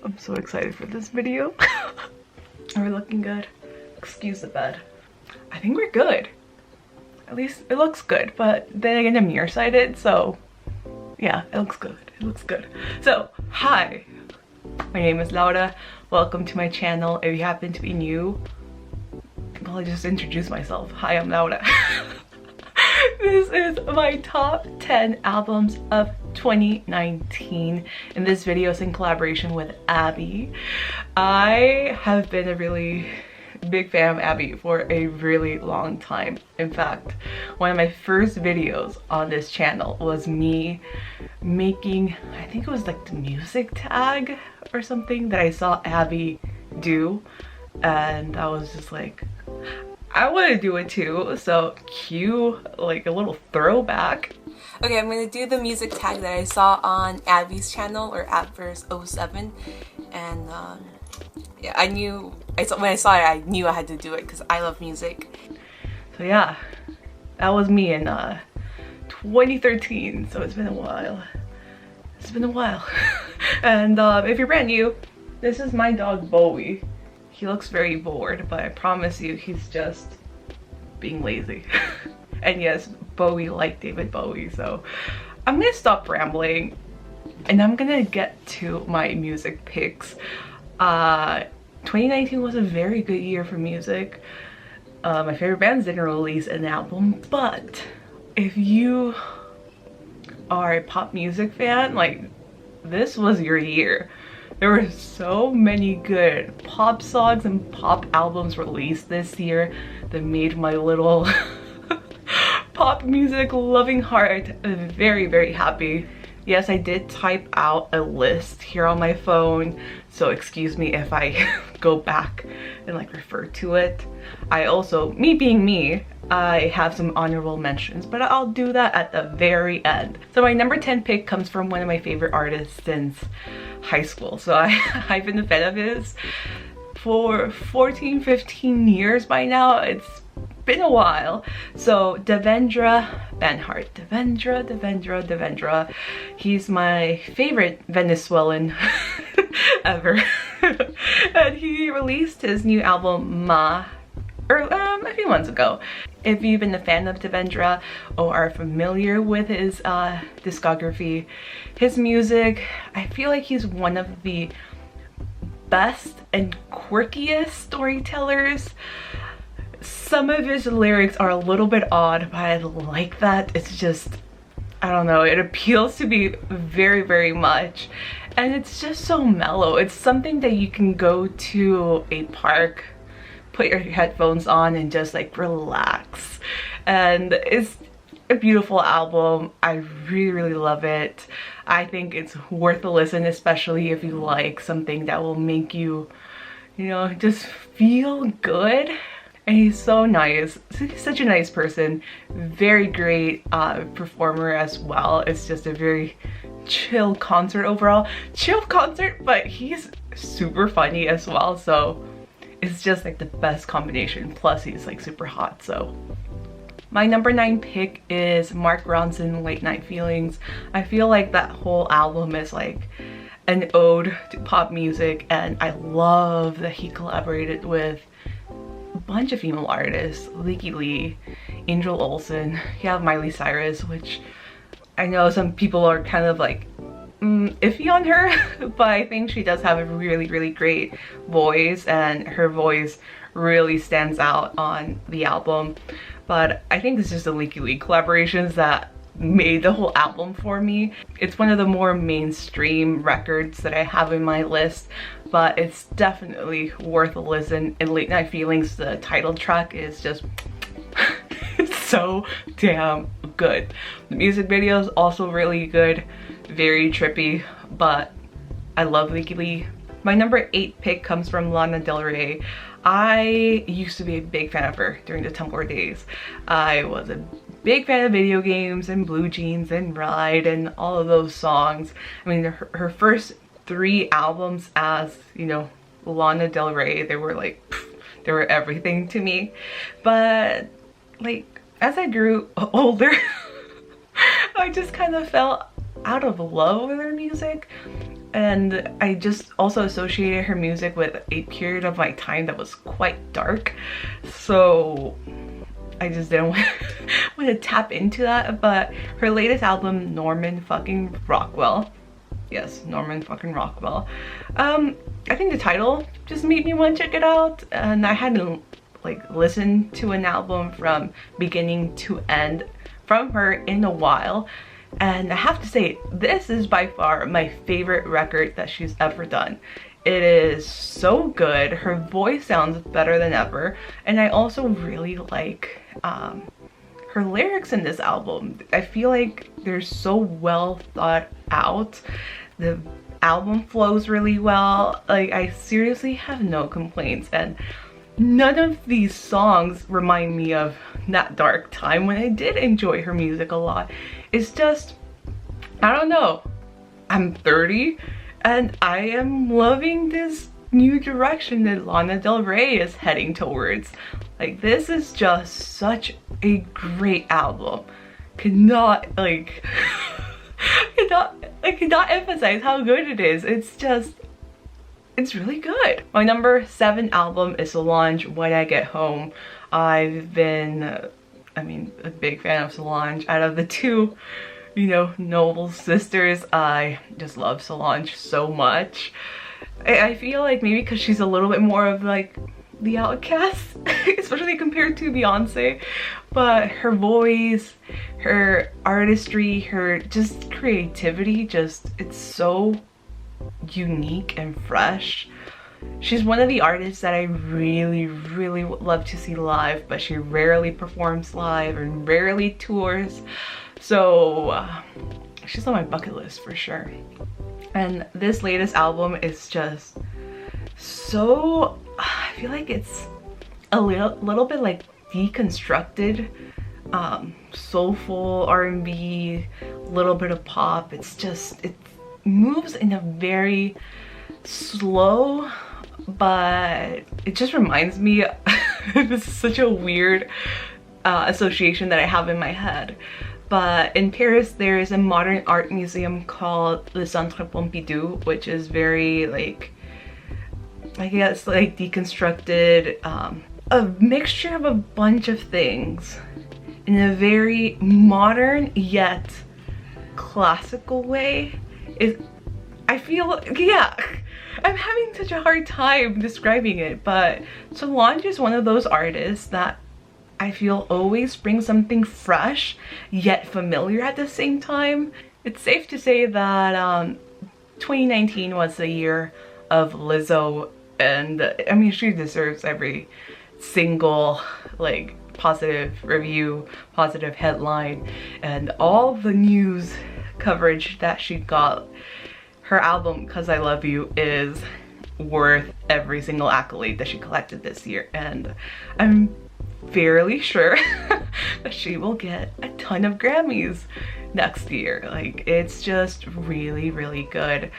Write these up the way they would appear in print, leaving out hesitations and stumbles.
I'm so excited for this video. Are we looking good? Excuse the bed. I think we're good. At least it looks good, but then again I'm nearsighted, so yeah, it looks good. It looks good. So, hi. My name is Laura. Welcome to my channel. If you happen to be new, well, I just introduced myself. Hi, I'm Laura. This is my top 10 albums of 2019, and this video is in collaboration with Abby. I have been a really big fan of Abby for a really long time. In fact, one of my first videos on this channel was me making, I think it was like the music tag or something that I saw Abby do, and I was just like, I want to do it too. So cue like a little throwback. Okay, I'm gonna do the music tag that I saw on Abby's channel, or Abverse07, and yeah, when I saw it, I knew I had to do it because I love music. So yeah, that was me in 2013. So it's been a while. It's been a while. And if you're brand new, this is my dog Bowie. He looks very bored, but I promise you he's just being lazy. And yes, Bowie liked David Bowie, so I'm gonna stop rambling and I'm gonna get to my music picks. 2019 was a very good year for music. My favorite bands didn't release an album, but if you are a pop music fan, like, this was your year. There were so many good pop songs and pop albums released this year that made my little pop music loving heart very, very happy. Yes, I did type out a list here on my phone, so excuse me if I go back and like refer to it. I also, me being me, I have some honorable mentions, but I'll do that at the very end. So my number 10 pick comes from one of my favorite artists since high school. So I've been a fan of his for 14-15 years by now. It's been a while. So Devendra Banhart. Devendra. He's my favorite Venezuelan ever. And he released his new album Ma a few months ago. If you've been a fan of Devendra or are familiar with his discography, his music, I feel like he's one of the best and quirkiest storytellers. Some of his lyrics are a little bit odd, but I like that. It's just, I don't know, it appeals to me very, very much. And it's just so mellow. It's something that you can go to a park, put your headphones on and just like relax. And it's a beautiful album. I really, really love it. I think it's worth a listen, especially if you like something that will make you, you know, just feel good. And he's so nice. He's such a nice person. Very great performer as well. It's just a very chill concert overall. Chill concert, but he's super funny as well. So it's just like the best combination. Plus he's like super hot, so. My number 9 pick is Ronson, Late Night Feelings. I feel like that whole album is like an ode to pop music, and I love that he collaborated with a bunch of female artists. Leaky Lee, Angel Olsen, you have Miley Cyrus, which I know some people are kind of like iffy on her, but I think she does have a really, really great voice, and her voice really stands out on the album. But I think it's just the Leaky Lee collaborations that made the whole album for me. It's one of the more mainstream records that I have in my list, but it's definitely worth a listen. And Late Night Feelings, the title track, is just it's so damn good. The music video is also really good, very trippy, but I love Leaky Lee. My number 8 pick comes from Lana Del Rey. I used to be a big fan of her during the Tumblr days. I was a big fan of video games and Blue Jeans and Ride and all of those songs. I mean, her first 3 albums as, you know, Lana Del Rey, they were like, they were everything to me. But like, as I grew older, I just kind of fell out of love with her music. and I just also associated her music with a period of my time that was quite dark, so I just didn't want to tap into that. But her latest album, Norman fucking Rockwell, yes, Norman fucking Rockwell, I think the title just made me want to check it out, and I hadn't like listened to an album from beginning to end from her in a while, and I have to say this is by far my favorite record that she's ever done. It is so good. Her voice sounds better than ever, and I also really like her lyrics in this album. I feel like they're so well thought out. The album flows really well. Like, I seriously have no complaints, and none of these songs remind me of that dark time when I did enjoy her music a lot. It's just, I don't know, I'm 30 and I am loving this new direction that Lana Del Rey is heading towards. Like, this is just such a great album. Cannot like I cannot emphasize how good it is. It's just, it's really good. My number 7 album is Solange, When I Get Home. I've been, I mean, a big fan of Solange. Out of the two, you know, Noble sisters, I just love Solange so much. I feel like maybe because she's a little bit more of like the outcast, especially compared to Beyonce, but her voice, her artistry, her just creativity, just, it's so unique and fresh. She's one of the artists that I really would love to see live, but she rarely performs live and rarely tours, so she's on my bucket list for sure. And this latest album is just so, I feel like it's a little bit like deconstructed, soulful R&B, little bit of pop. It's just, it moves in a very slow, but it just reminds me, this is such a weird association that I have in my head. But in Paris, there is a modern art museum called the Centre Pompidou, which is very like, I guess like deconstructed, a mixture of a bunch of things in a very modern yet classical way. I feel, yeah, I'm having such a hard time describing it, but Solange is one of those artists that I feel always brings something fresh yet familiar at the same time. It's safe to say that 2019 was the year of Lizzo, and I mean, she deserves every single like positive review, positive headline, and all the news coverage that she got. Her album Cause I Love You is worth every single accolade that she collected this year, and I'm fairly sure that she will get a ton of Grammys next year. Like, it's just really good.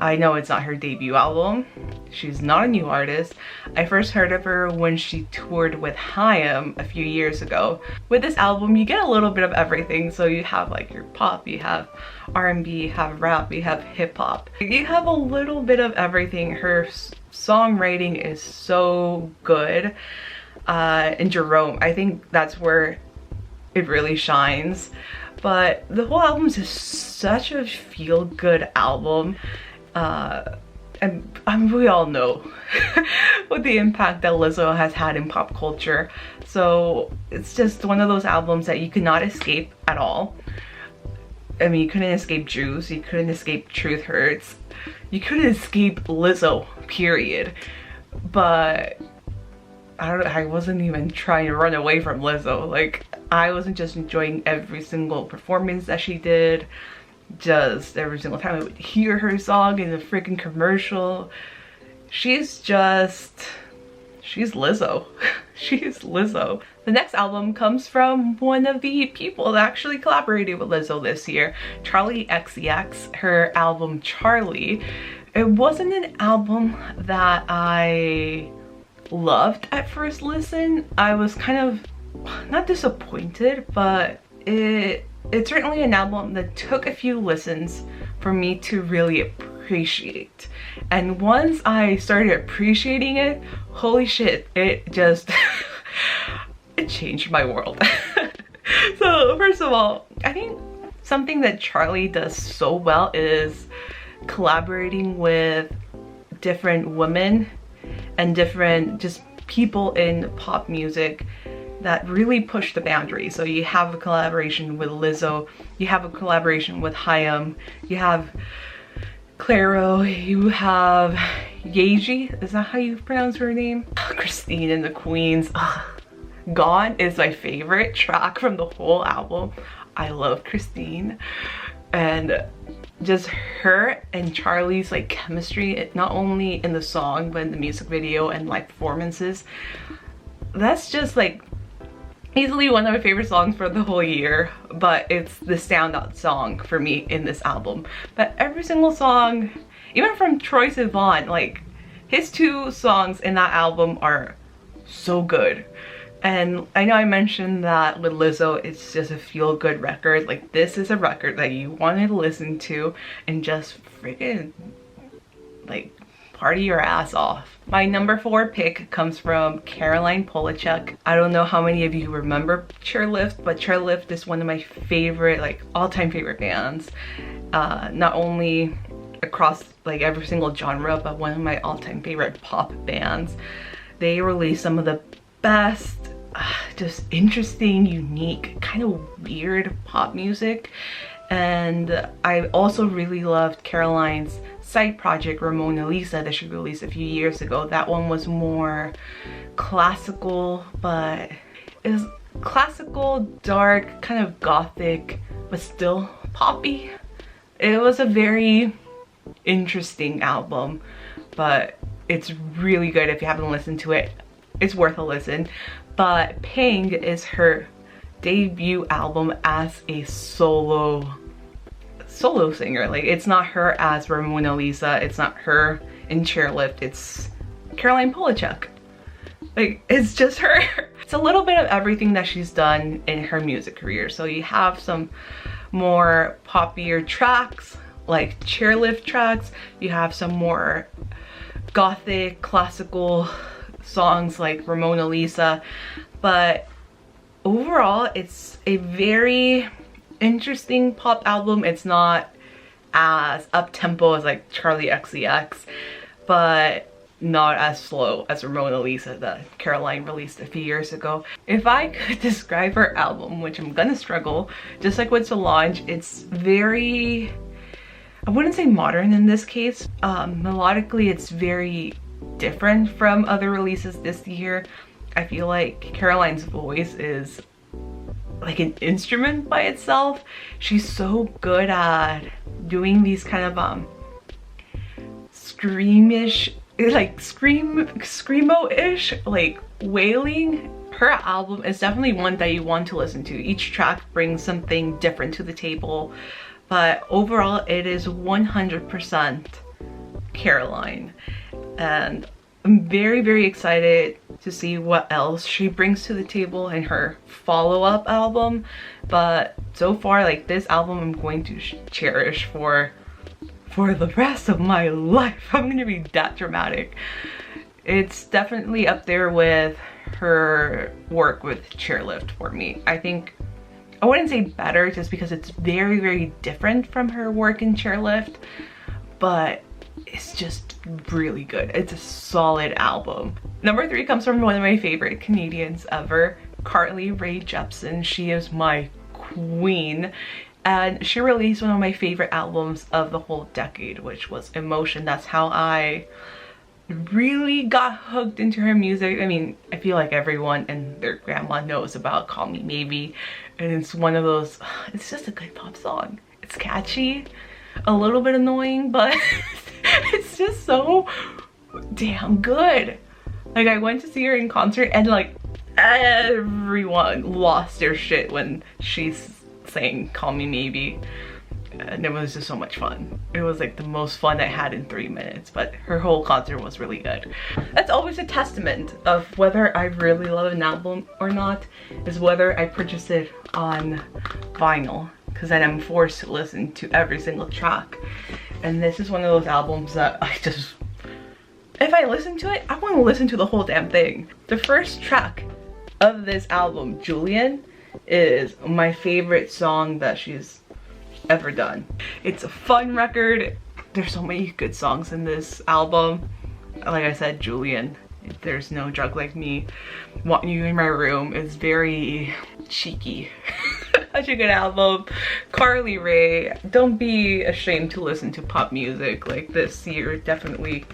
I know it's not her debut album. She's not a new artist. I first heard of her when she toured with Haim a few years ago. With this album, you get a little bit of everything. So you have like your pop, you have R&B, you have rap, you have hip hop. You have a little bit of everything. Her songwriting is so good. In Jerome, I think that's where it really shines. But the whole album is just such a feel-good album, and we all know what the impact that Lizzo has had in pop culture. So it's just one of those albums that you cannot escape at all. I mean, you couldn't escape Juice, you couldn't escape Truth Hurts, you couldn't escape Lizzo, period. But I don't know, I wasn't even trying to run away from Lizzo. Like, I wasn't just enjoying every single performance that she did. Just every single time I would hear her song in the freaking commercial. She's Lizzo. She's Lizzo. The next album comes from one of the people that actually collaborated with Lizzo this year, Charli XCX, her album Charli. It wasn't an album that I loved at first listen. I was kind of not disappointed, but it's certainly an album that took a few listens for me to really appreciate. And once I started appreciating it, holy shit, it just it changed my world. So first of all, I think something that Charli does so well is collaborating with different women and different just people in pop music that really push the boundaries. So you have a collaboration with Lizzo, you have a collaboration with Hayam, you have Clairo, you have Yeji, is that how you pronounce her name? Christine and the Queens. Gone is my favorite track from the whole album. I love Christine, and just her and Charli's like chemistry, not only in the song but in the music video and like performances. That's just like easily one of my favorite songs for the whole year, but it's the standout song for me in this album. But every single song, even from Troye Sivan, like his 2 songs in that album are so good. And I know I mentioned that with Lizzo, it's just a feel-good record. Like, this is a record that you wanted to listen to and just freaking, like, party your ass off. My number 4 pick comes from Caroline Polachek. I don't know how many of you remember Chairlift, but Chairlift is one of my favorite, like, all-time favorite bands. Not only across, like, every single genre, but one of my all-time favorite pop bands. They released some of the best, just interesting, unique, kind of weird pop music. And I also really loved Caroline's side project Ramona Lisa that she released a few years ago. That one was more classical, but it was classical, dark, kind of gothic, but still poppy. It was a very interesting album, but it's really good. If you haven't listened to it, it's worth a listen. But Pink is her debut album as a solo singer. Like, it's not her as Ramona Lisa, it's not her in Chairlift, it's Caroline Polachek. Like, it's just her. It's a little bit of everything that she's done in her music career. So you have some more poppier tracks, like Chairlift tracks, you have some more gothic, classical songs like Ramona Lisa, but overall it's a very interesting pop album. It's not as up-tempo as like Charli XCX, but not as slow as Ramona Lisa that Caroline released a few years ago. If I could describe her album, which I'm gonna struggle, just like with Solange, it's very, I wouldn't say modern in this case. Melodically, it's very different from other releases this year. I feel like Caroline's voice is like an instrument by itself. She's so good at doing these kind of screamish, like screamo-ish, like wailing. Her album is definitely one that you want to listen to. Each track brings something different to the table, but overall it is 100% Caroline. And I'm very, very excited to see what else she brings to the table in her follow-up album. But so far, like, this album I'm going to cherish for the rest of my life. I'm gonna be that dramatic. It's definitely up there with her work with Chairlift for me. I think, I wouldn't say better just because it's very, very different from her work in Chairlift, but it's just really good. It's a solid album. Number 3 comes from one of my favorite Canadians ever, Carly Rae Jepsen. She is my queen, and she released one of my favorite albums of the whole decade, which was Emotion. That's how I really got hooked into her music. I mean, I feel like everyone and their grandma knows about Call Me Maybe, and it's one of those, it's just a good pop song. It's catchy, a little bit annoying, but it's just so damn good. Like, I went to see her in concert and like everyone lost their shit when she sang Call Me Maybe, and it was just so much fun. It was like the most fun I had in 3 minutes, but her whole concert was really good. That's always a testament of whether I really love an album or not, is whether I purchase it on vinyl, because then I'm forced to listen to every single track. and this is one of those albums that I just, if I listen to it, I want to listen to the whole damn thing. The first track of this album, Julian, is my favorite song that she's ever done. It's a fun record. There's so many good songs in this album. Like I said, Julian, There's No Drug Like Me, Want You in My Room is very cheeky. Such a good album. Carly Rae, don't be ashamed to listen to pop music. Like this year, definitely,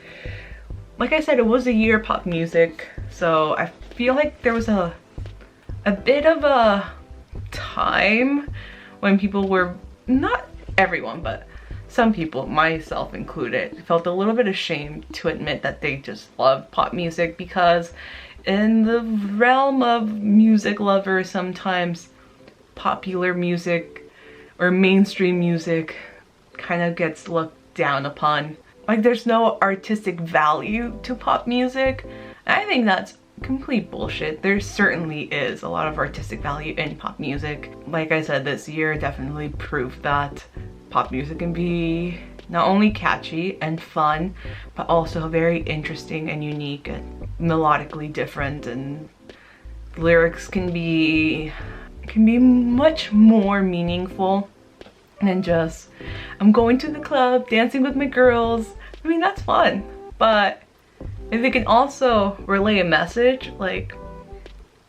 like I said, it was a year of pop music, so I feel like there was a bit of a time when people were, not everyone, but some people, myself included, felt a little bit ashamed to admit that they just love pop music, because in the realm of music lovers, sometimes popular music or mainstream music kind of gets looked down upon. Like there's no artistic value to pop music. I think that's complete bullshit. There certainly is a lot of artistic value in pop music. Like I said, this year definitely proved that pop music can be not only catchy and fun, but also very interesting and unique and melodically different, and lyrics can be much more meaningful than just, I'm going to the club, dancing with my girls. I mean, that's fun, but if it can also relay a message, like,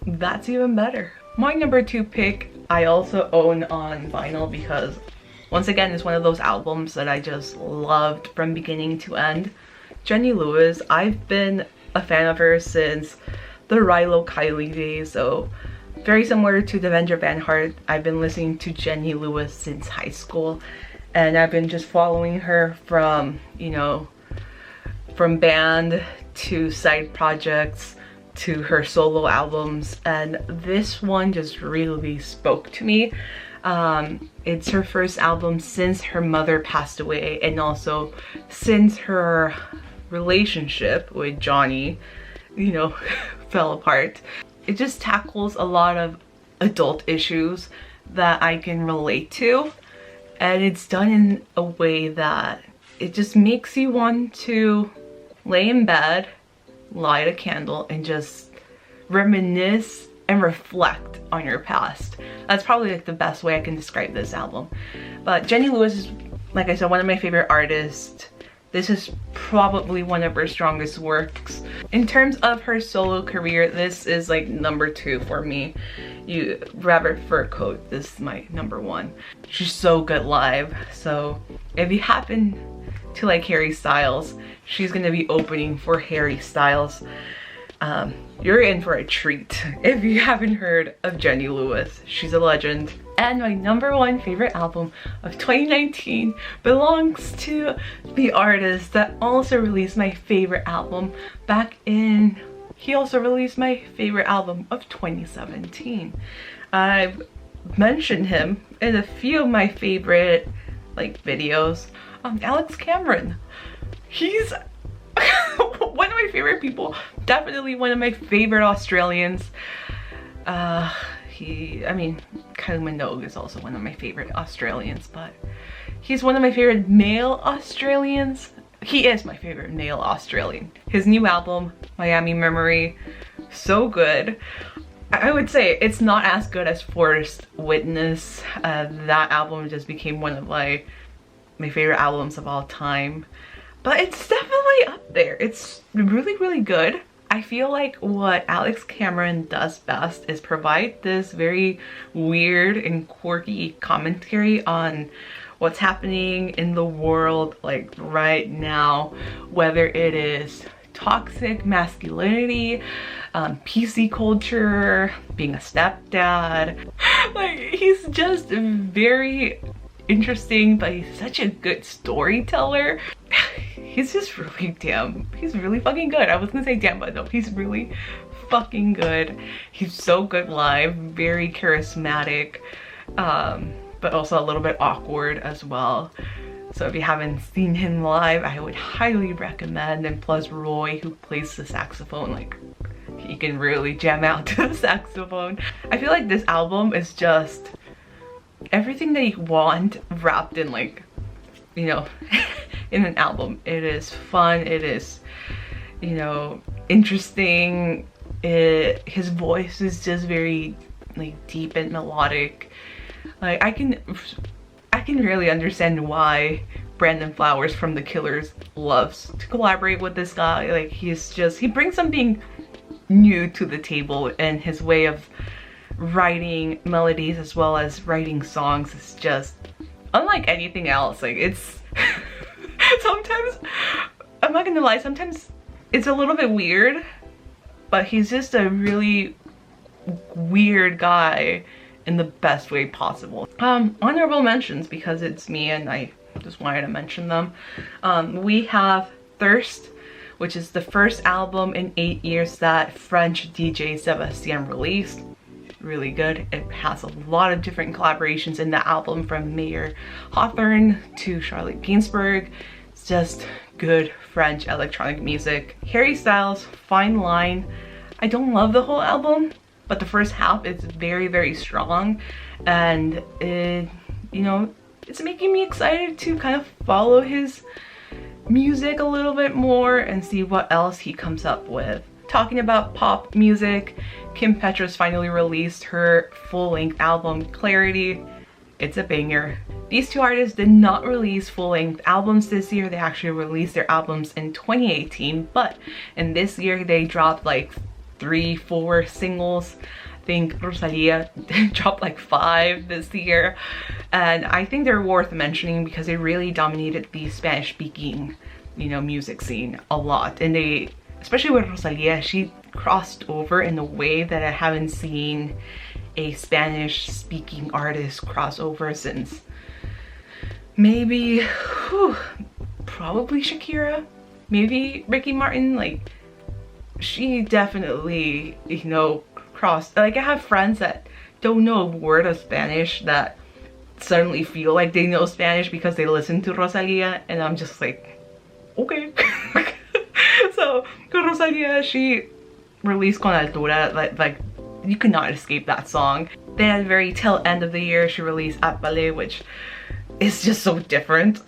that's even better. My number 2 pick, I also own on vinyl, because once again, it's one of those albums that I just loved from beginning to end. Jenny Lewis, I've been a fan of her since the Rilo Kiley days, so very similar to Devendra Banhart, I've been listening to Jenny Lewis since high school, and I've been just following her from, you know, from band to side projects to her solo albums, and this one just really spoke to me. It's her first album since her mother passed away, and also since her relationship with Johnny, you know, fell apart. It just tackles a lot of adult issues that I can relate to, and it's done in a way that it just makes you want to lay in bed, light a candle, and just reminisce and reflect on your past. That's probably like the best way I can describe this album. But Jenny Lewis is, like I said, one of my favorite artists. This is probably one of her strongest works. In terms of her solo career, this is like number 2 for me. Rabbit Fur Coat is my number 1. She's so good live. So if you happen to like Harry Styles, she's gonna be opening for Harry Styles. You're in for a treat if you haven't heard of Jenny Lewis. She's a legend. And my number 1 favorite album of 2019 belongs to the artist that also released my favorite album back in, he also released my favorite album of 2017. I've mentioned him in a few of my favorite like videos. Alex Cameron. He's one of my favorite people, definitely one of my favorite Australians. I mean, Kylie Minogue is also one of my favorite Australians, but he's one of my favorite male Australians. He is my favorite male Australian. His new album, Miami Memory, so good. I would say it's not as good as Forced Witness. That album just became one of my favorite albums of all time. But it's definitely up there. It's really good. I feel like what Alex Cameron does best is provide this very weird and quirky commentary on what's happening in the world like right now, whether it is toxic masculinity, PC culture, being a stepdad. Like, he's just very interesting, but he's such a good storyteller. He's just he's really fucking good. I was gonna say damn, but no, he's really fucking good. He's so good live, very charismatic, but also a little bit awkward as well. So if you haven't seen him live, I would highly recommend. And plus Roy, who plays the saxophone, like, he can really jam out to the saxophone. I feel like this album is just everything that you want wrapped in, like, you know, in an album. It is fun, it is, you know, interesting. His voice is just very like deep and melodic. Like I can really understand why Brandon Flowers from The Killers loves to collaborate with this guy. Like he brings something new to the table, and his way of writing melodies as well as writing songs is just unlike anything else. Like it's sometimes, I'm not gonna lie, sometimes it's a little bit weird, but he's just a really weird guy in the best way possible. Honorable mentions, because it's me and I just wanted to mention them. We have Thirst, which is the first album in 8 years that French DJ SebastiAn released. Really good. It has a lot of different collaborations in the album, from Mayer Hawthorne to Charlotte Gainsbourg. It's just good French electronic music. Harry Styles, Fine Line. I don't love the whole album, but the first half is very, very strong, and it, you know, it's making me excited to kind of follow his music a little bit more and see what else he comes up with. Talking about pop music, Kim Petras finally released her full-length album, Clarity. It's a banger. These two artists did not release full-length albums this year. They actually released their albums in 2018, but in this year they dropped like 3-4 singles. I think Rosalía dropped like 5 this year, and I think they're worth mentioning because they really dominated the Spanish-speaking, you know, music scene a lot. And they, especially with Rosalía, she crossed over in a way that I haven't seen a Spanish-speaking artist cross over since maybe, probably Shakira, maybe Ricky Martin. Like, she definitely, you know, crossed. Like, I have friends that don't know a word of Spanish that suddenly feel like they know Spanish because they listen to Rosalía, and I'm just like, okay. So Rosalía, she released Con Altura, like you could not escape that song. Then at the very tail end of the year, she released Palé, which is just so different.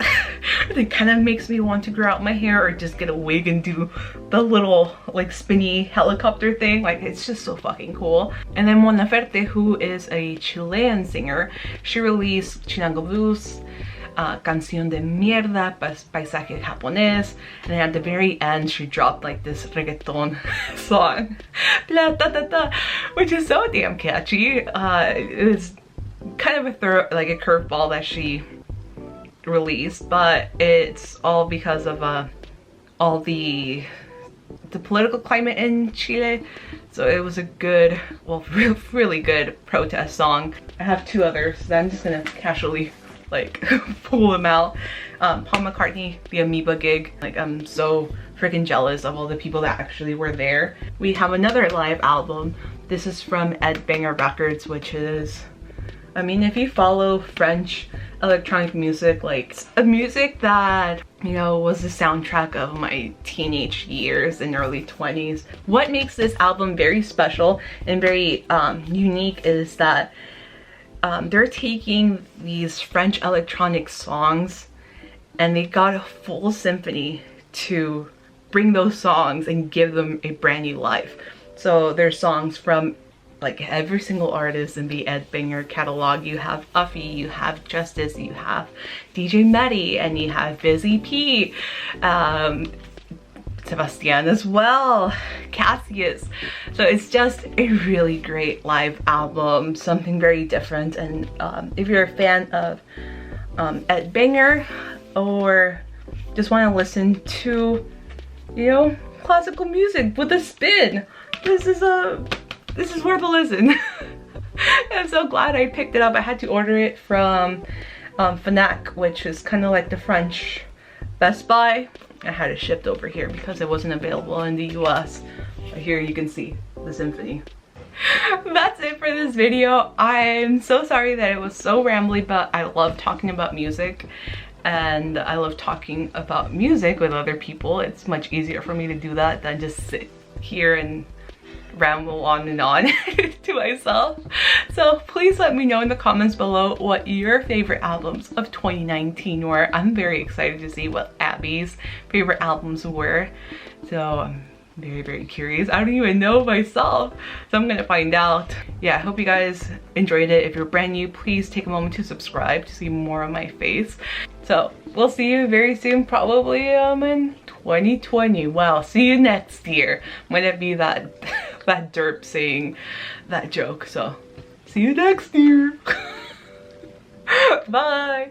It kind of makes me want to grow out my hair or just get a wig and do the little like spinny helicopter thing. Like, it's just so fucking cool. And then Laferte, who is a Chilean singer, she released Chilango Blues, Canción de Mierda, Paisaje, Japonés, and then at the very end she dropped like this reggaeton song, Plata, which is so damn catchy. It's kind of a curveball that she released, but it's all because of all the political climate in Chile. So it was a good, well, really good protest song. I have 2 others that I'm just gonna casually like pull them out. Paul McCartney, the Amoeba gig. Like, I'm so freaking jealous of all the people that actually were there. We have another live album. This is from Ed Banger Records, which is, I mean, if you follow French electronic music, like a music that, you know, was the soundtrack of my teenage years and early 20s. What makes this album very special and very unique is that they're taking these French electronic songs and they got a full symphony to bring those songs and give them a brand new life. So there's songs from like every single artist in the Ed Banger catalog. You have Uffy, you have Justice, you have DJ Medi, and you have Busy P, Sebastian as well, Cassius. So it's just a really great live album, something very different. And if you're a fan of Ed Banger, or just want to listen to, you know, classical music with a spin, this is worth a listen. I'm so glad I picked it up. I had to order it from Fnac, which is kind of like the French Best Buy. I had it shipped over here because it wasn't available in the US. But here you can see the symphony. That's it for this video. I'm so sorry that it was so rambly, but I love talking about music, and I love talking about music with other people. It's much easier for me to do that than just sit here and ramble on and on to myself. So please let me know in the comments below what your favorite albums of 2019 were. I'm very excited to see what Abby's favorite albums were. So I'm very curious. I don't even know myself, so I'm gonna find out. Yeah, I hope you guys enjoyed it. If you're brand new, please take a moment to subscribe to see more of my face. So we'll see you very soon, probably in 2020. Wow, see you next year. Might it be that that derp saying that joke. So see you next year. Bye.